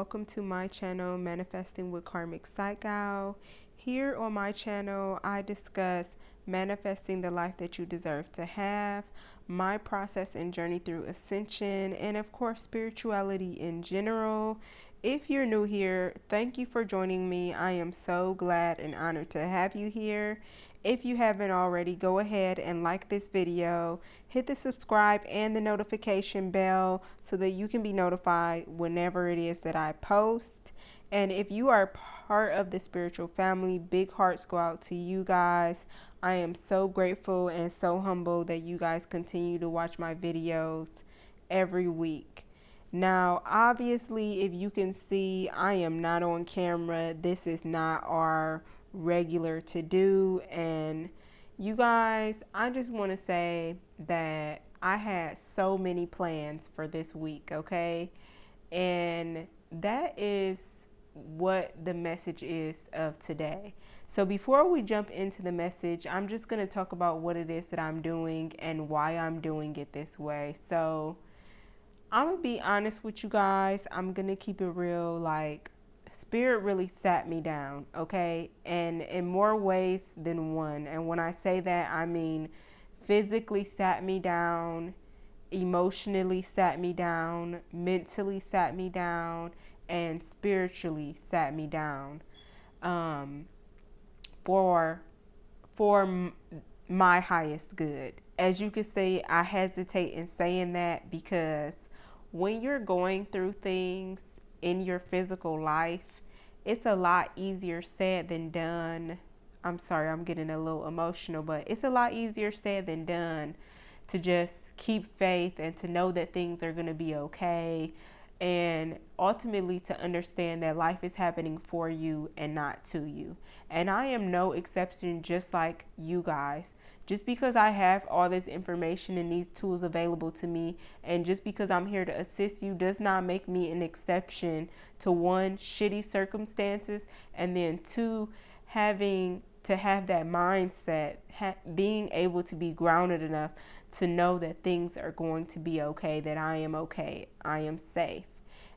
welcome to my channel, Manifesting with Karmic Cycle. Here on my channel, I discuss manifesting the life that you deserve to have, my process and journey through ascension, and of course, spirituality in general. If you're new here, thank you for joining me. I am so glad and honored to have you here. If you haven't already, go ahead and like this video, hit the subscribe and the notification bell so that you can be notified whenever it is that I post. And if you are part of the spiritual family, big hearts go out to you guys. I am so grateful and so humble that you guys continue to watch my videos every week. Now, obviously, if you can see, I am not on camera. This is not our regular to do. And you guys, I just want to say that I had so many plans for this week, okay? And that is what the message is of today. So before we jump into the message, I'm just going to talk about what it is that I'm doing and why I'm doing it this way. So I'm going to be honest with you guys. I'm going to keep it real. Like, Spirit really sat me down, okay? And in more ways than one. And when I say that, I mean physically sat me down, emotionally sat me down, mentally sat me down, and spiritually sat me down for my highest good. As you can see, I hesitate in saying that because when you're going through things in your physical life, it's a lot easier said than done. I'm sorry, I'm getting a little emotional, but it's a lot easier said than done to just keep faith and to know that things are going to be okay, and ultimately to understand that life is happening for you and not to you. And I am no exception, just like you guys. Just because I have all this information and these tools available to me, and just because I'm here to assist you, does not make me an exception to one, shitty circumstances, and then two, having to have that mindset, being able to be grounded enough to know that things are going to be okay, that I am safe.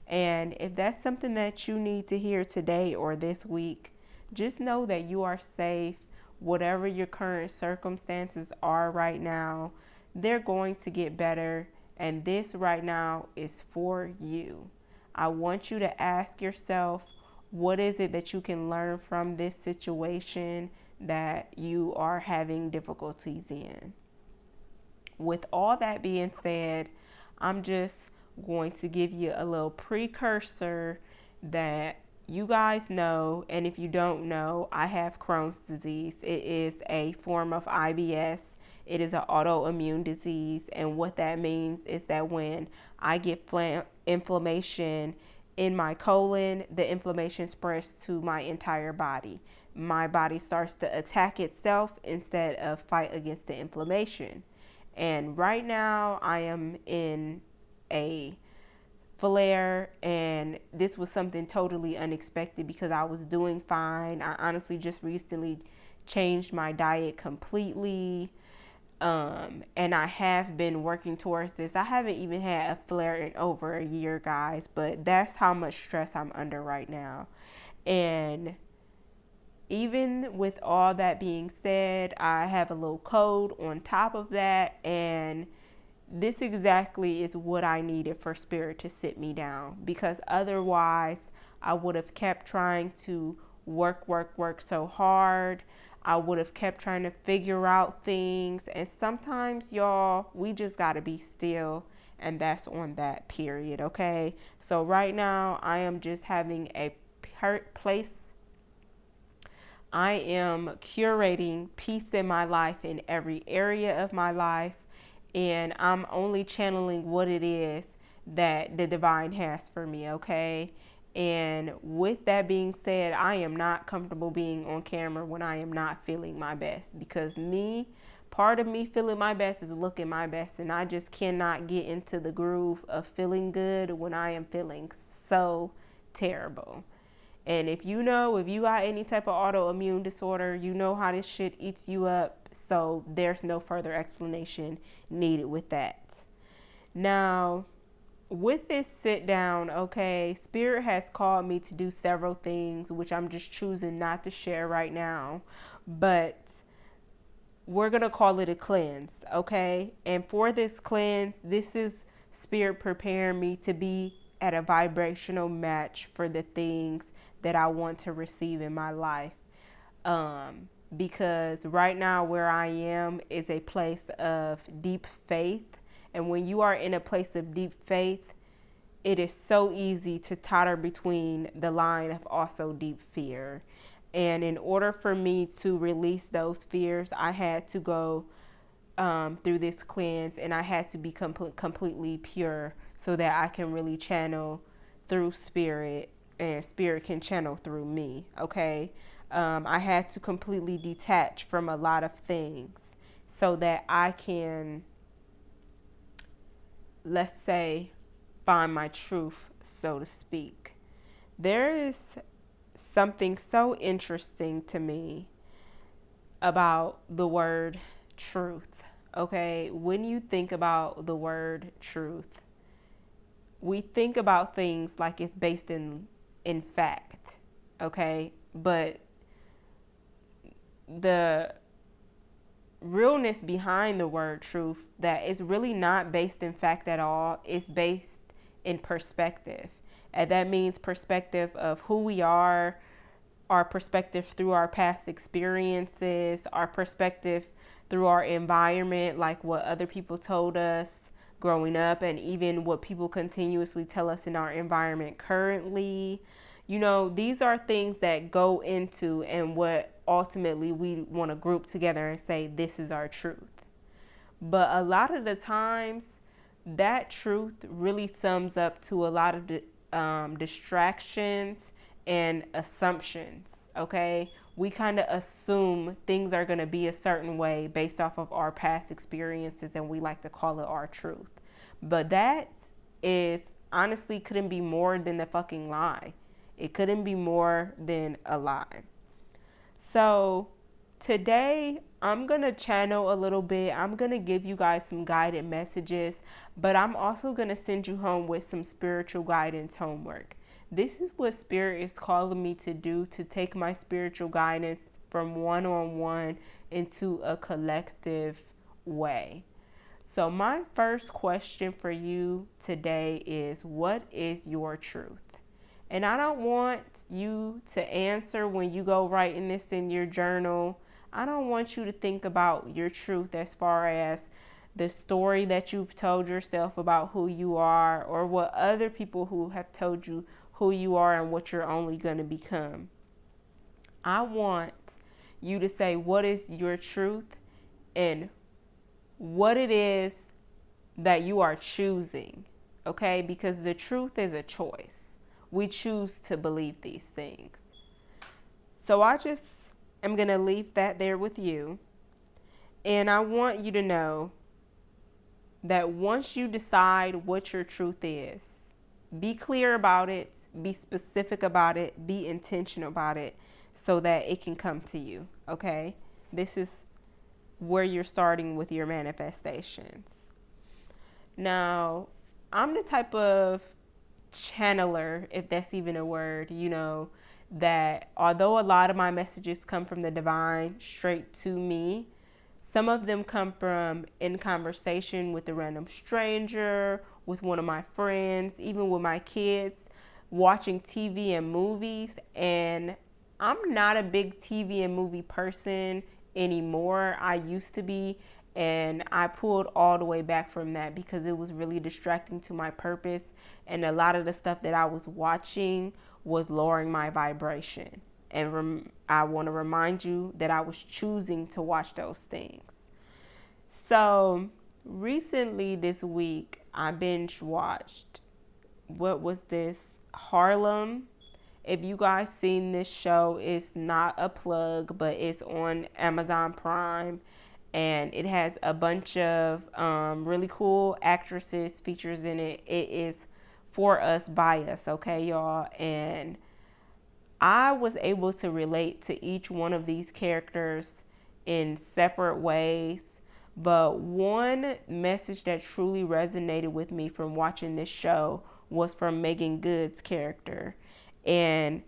And if that's something that you need to hear today or this week, just know that you are safe. Whatever your current circumstances are right now, they're going to get better. And this right now is for you. I want you to ask yourself, what is it that you can learn from this situation that you are having difficulties in? With all that being said, I'm just going to give you a little precursor that you guys know. And if you don't know, I have Crohn's disease. It is a form of IBS. It is an autoimmune disease. And what that means is that when I get inflammation in my colon, the inflammation spreads to my entire body. My body starts to attack itself instead of fight against the inflammation. And right now I am in a flare, and this was something totally unexpected because I was doing fine. I honestly just recently changed my diet completely, and I have been working towards this. I haven't even had a flare in over a year, guys, but that's how much stress I'm under right now. And even with all that being said, I have a little cold on top of that, and this exactly is what I needed for Spirit to sit me down, because otherwise I would have kept trying to work so hard. I would have kept trying to figure out things, and sometimes, y'all, we just got to be still, and that's on that period, okay? So right now I am just having a place. I am curating peace in my life, in every area of my life, and I'm only channeling what it is that the divine has for me, okay? And with that being said, I am not comfortable being on camera when I am not feeling my best, because part of me feeling my best is looking my best, and I just cannot get into the groove of feeling good when I am feeling so terrible. And if you got any type of autoimmune disorder, you know how this shit eats you up. So there's no further explanation needed with that. Now, with this sit down, okay, Spirit has called me to do several things, which I'm just choosing not to share right now. But we're going to call it a cleanse, okay? And for this cleanse, this is Spirit preparing me to be at a vibrational match for the things that I want to receive in my life. Because right now, where I am is a place of deep faith. And when you are in a place of deep faith, it is so easy to totter between the line of also deep fear. And in order for me to release those fears, I had to go through this cleanse, and I had to be completely pure so that I can really channel through Spirit, and Spirit can channel through me. Okay. I had to completely detach from a lot of things so that I can, let's say, find my truth, so to speak. There is something so interesting to me about the word truth. Okay, when you think about the word truth, we think about things like it's based in fact. Okay, but the realness behind the word truth, that is really not based in fact at all. It's based in perspective. And that means perspective of who we are, our perspective through our past experiences, our perspective through our environment, like what other people told us growing up, and even what people continuously tell us in our environment currently. You know, these are things that go into and what ultimately we want to group together and say, this is our truth. But a lot of the times, that truth really sums up to a lot of distractions and assumptions. Okay, we kind of assume things are going to be a certain way based off of our past experiences, and we like to call it our truth. But that is honestly couldn't be more than a fucking lie. It couldn't be more than a lie. So today I'm going to channel a little bit. I'm going to give you guys some guided messages, but I'm also going to send you home with some spiritual guidance homework. This is what Spirit is calling me to do, to take my spiritual guidance from one-on-one into a collective way. So my first question for you today is, what is your truth? And I don't want you to answer when you go writing this in your journal. I don't want you to think about your truth as far as the story that you've told yourself about who you are, or what other people who have told you who you are and what you're only going to become. I want you to say what is your truth and what it is that you are choosing. Okay? Because the truth is a choice. We choose to believe these things. So I just am going to leave that there with you. And I want you to know that once you decide what your truth is, be clear about it, be specific about it, be intentional about it so that it can come to you. Okay? This is where you're starting with your manifestations. Now, I'm the type of channeler, if that's even a word, you know, that although a lot of my messages come from the divine straight to me, some of them come from in conversation with a random stranger, with one of my friends, even with my kids, watching TV and movies. And I'm not a big TV and movie person anymore. I used to be, and I pulled all the way back from that because it was really distracting to my purpose. And a lot of the stuff that I was watching was lowering my vibration. And I want to remind you that I was choosing to watch those things. So recently this week, I binge watched, what was this? Harlem. If you guys seen this show, it's not a plug, but it's on Amazon Prime. And it has a bunch of really cool actresses, features in it. It is for us, by us, okay, y'all? And I was able to relate to each one of these characters in separate ways, But one message that truly resonated with me from watching this show was from Megan Good's character. And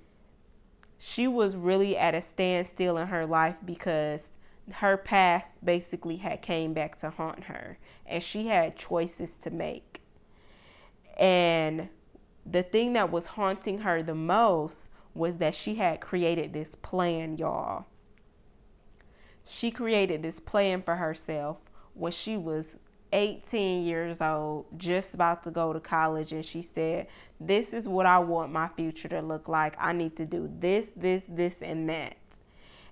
she was really at a standstill in her life because her past basically had came back to haunt her, and she had choices to make. And the thing that was haunting her the most was that she had created this plan, y'all. She created this plan for herself when she was 18 years old, just about to go to college. And she said, this is what I want my future to look like. I need to do this, this, this, and that.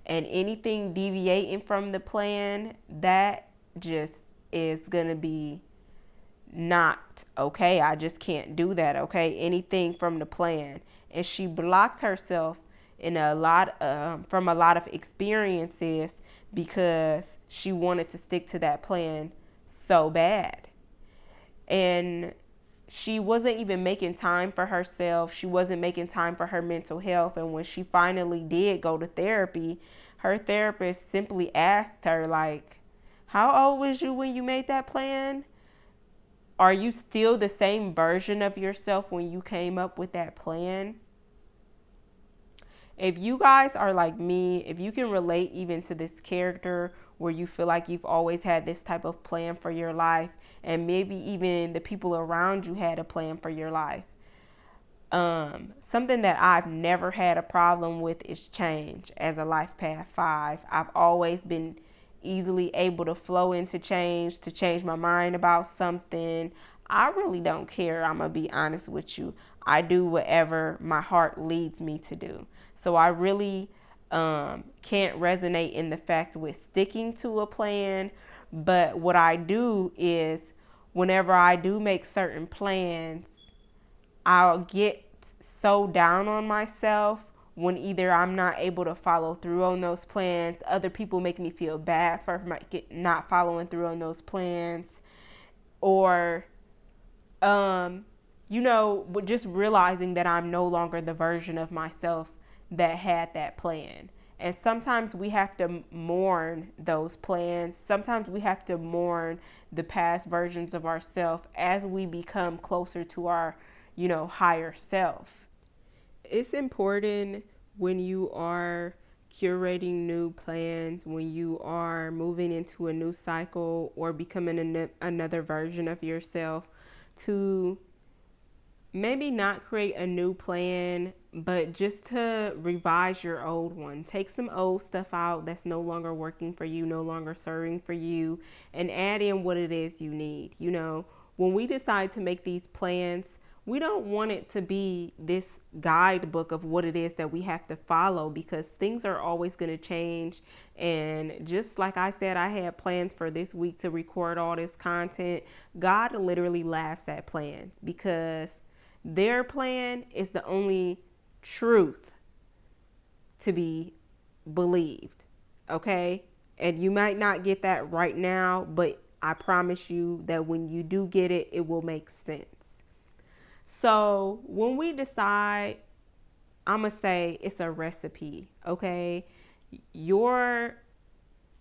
And anything deviating from the plan, that just is going to be not okay. I just can't do that. Okay. Anything from the plan. And she blocked herself in a lot from a lot of experiences because she wanted to stick to that plan so bad. And she wasn't even making time for herself. She wasn't making time for her mental health. And when she finally did go to therapy, her therapist simply asked her, like, how old was you when you made that plan? Are you still the same version of yourself when you came up with that plan? If you guys are like me, if you can relate even to this character where you feel like you've always had this type of plan for your life, and maybe even the people around you had a plan for your life. Something that I've never had a problem with is change. As a life path 5, I've always been easily able to flow into change, to change my mind about something. I really don't care. I'm going to be honest with you. I do whatever my heart leads me to do. So I really can't resonate in the fact with sticking to a plan. But what I do is whenever I do make certain plans, I'll get so down on myself when either I'm not able to follow through on those plans, other people make me feel bad for not following through on those plans, or, just realizing that I'm no longer the version of myself that had that plan. And sometimes we have to mourn those plans. Sometimes we have to mourn the past versions of ourselves as we become closer to our, higher self. It's important when you are curating new plans, when you are moving into a new cycle or becoming another version of yourself, to maybe not create a new plan, but just to revise your old one. Take some old stuff out that's no longer working for you, no longer serving for you, and add in what it is you need. When we decide to make these plans, we don't want it to be this guidebook of what it is that we have to follow, because things are always going to change. And just like I said, I had plans for this week to record all this content. God literally laughs at plans because their plan is the only truth to be believed. Okay? And you might not get that right now, but I promise you that when you do get it, it will make sense. So when we decide, I'm going to say it's a recipe, okay? Your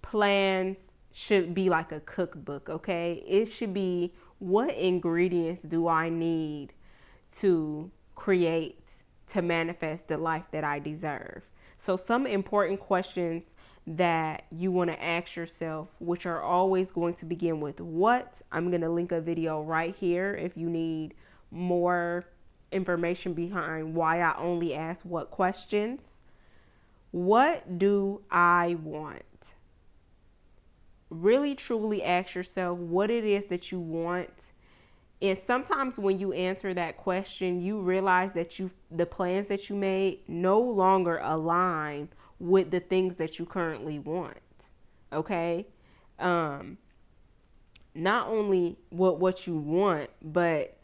plans should be like a cookbook, okay? It should be, what ingredients do I need to create, to manifest the life that I deserve? So some important questions that you want to ask yourself, which are always going to begin with what. I'm going to link a video right here if you need more information behind why I only ask what questions. What do I want? Really truly ask yourself what it is that you want. And sometimes when you answer that question, you realize that the plans that you made no longer align with the things that you currently want. Okay? Not only what you want, but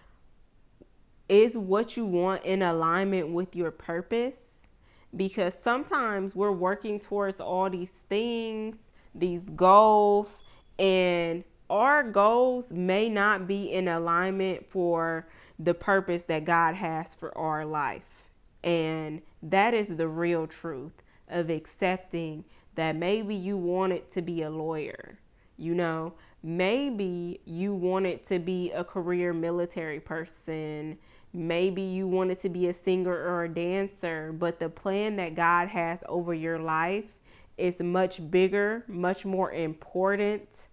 is what you want in alignment with your purpose? Because sometimes we're working towards all these things, these goals, and our goals may not be in alignment for the purpose that God has for our life. And that is the real truth of accepting that maybe you wanted to be a lawyer. You know, maybe you wanted to be a career military person. Maybe you wanted to be a singer or a dancer, but the plan that God has over your life is much bigger, much more important.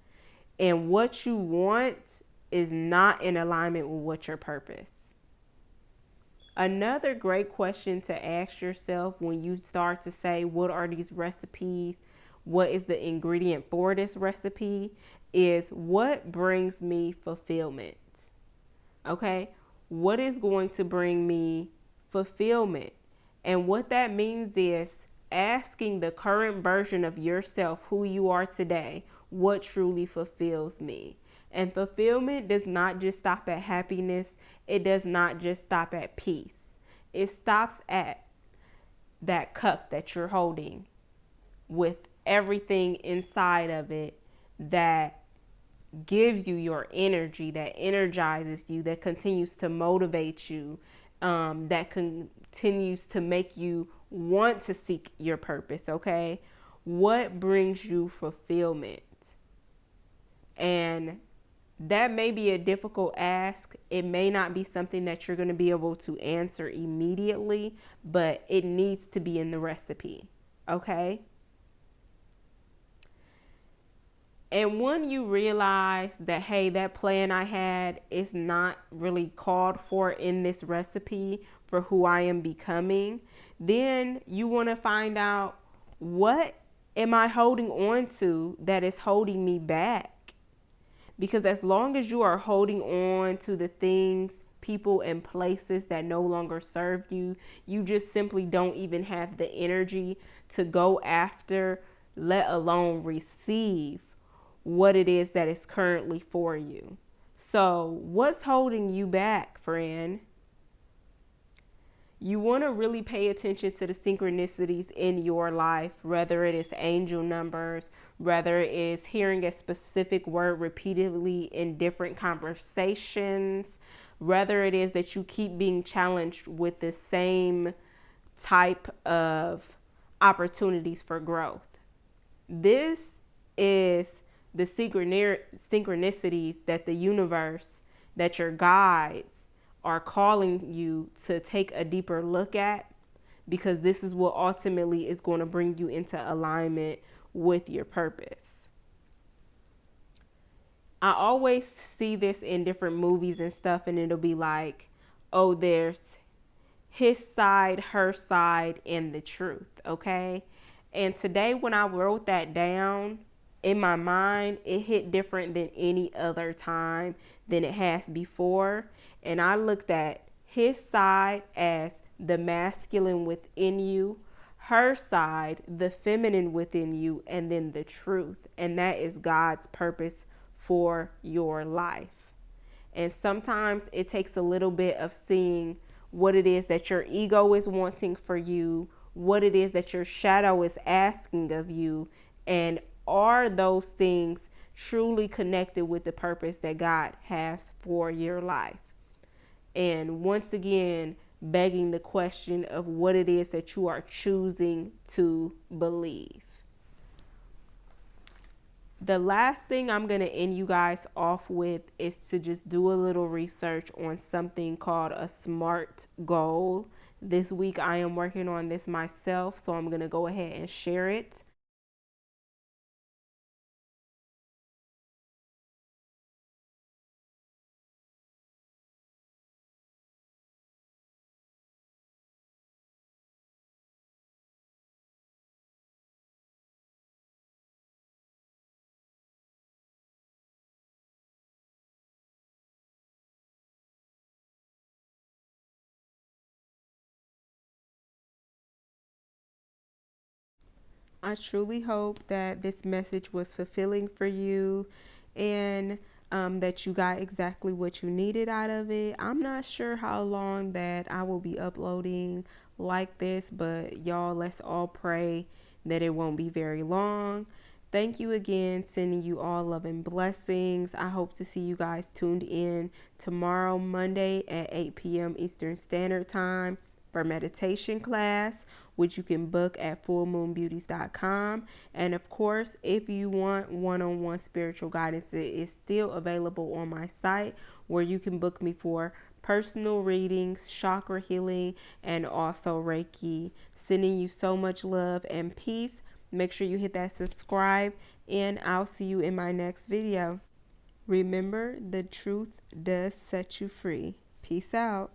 And what you want is not in alignment with what your purpose. Another great question to ask yourself when you start to say, what are these recipes? What is the ingredient for this recipe? Is what brings me fulfillment? Okay. What is going to bring me fulfillment? And what that means is asking the current version of yourself, who you are today, what truly fulfills me. And fulfillment does not just stop at happiness, it does not just stop at peace. It stops at that cup that you're holding with everything inside of it that gives you your energy, that energizes you, that continues to motivate you, that continues to make you want to seek your purpose, okay? What brings you fulfillment? And that may be a difficult ask. It may not be something that you're going to be able to answer immediately, but it needs to be in the recipe, okay? And when you realize that, hey, that plan I had is not really called for in this recipe for who I am becoming, then you want to find out, what am I holding on to that is holding me back? Because as long as you are holding on to the things, people, and places that no longer serve you, you just simply don't even have the energy to go after, let alone receive what it is that is currently for you. So, what's holding you back, friend? You want to really pay attention to the synchronicities in your life, whether it is angel numbers, whether it is hearing a specific word repeatedly in different conversations, whether it is that you keep being challenged with the same type of opportunities for growth. This is the synchronicities that the universe, that your guides are calling you to take a deeper look at, because this is what ultimately is going to bring you into alignment with your purpose. I always see this in different movies and stuff, and it'll be like, oh, there's his side, her side, and the truth, okay? And today when I wrote that down, in my mind, it hit different than any other time than it has before. And I looked at his side as the masculine within you, her side, the feminine within you, and then the truth. And that is God's purpose for your life. And sometimes it takes a little bit of seeing what it is that your ego is wanting for you, what it is that your shadow is asking of you, and are those things truly connected with the purpose that God has for your life? And once again, begging the question of what it is that you are choosing to believe. The last thing I'm going to end you guys off with is to just do a little research on something called a SMART goal. This week I am working on this myself, so I'm going to go ahead and share it. I truly hope that this message was fulfilling for you, and that you got exactly what you needed out of it. I'm not sure how long that I will be uploading like this, but y'all, let's all pray that it won't be very long. Thank you again, sending you all love and blessings. I hope to see you guys tuned in tomorrow, Monday at 8 p.m. Eastern Standard Time. for meditation class, which you can book at fullmoonbeauties.com. And of course, if you want one-on-one spiritual guidance, it is still available on my site, where you can book me for personal readings, chakra healing, and also Reiki. Sending you so much love and peace. Make sure you hit that subscribe, and I'll see you in my next video. Remember, the truth does set you free. Peace out.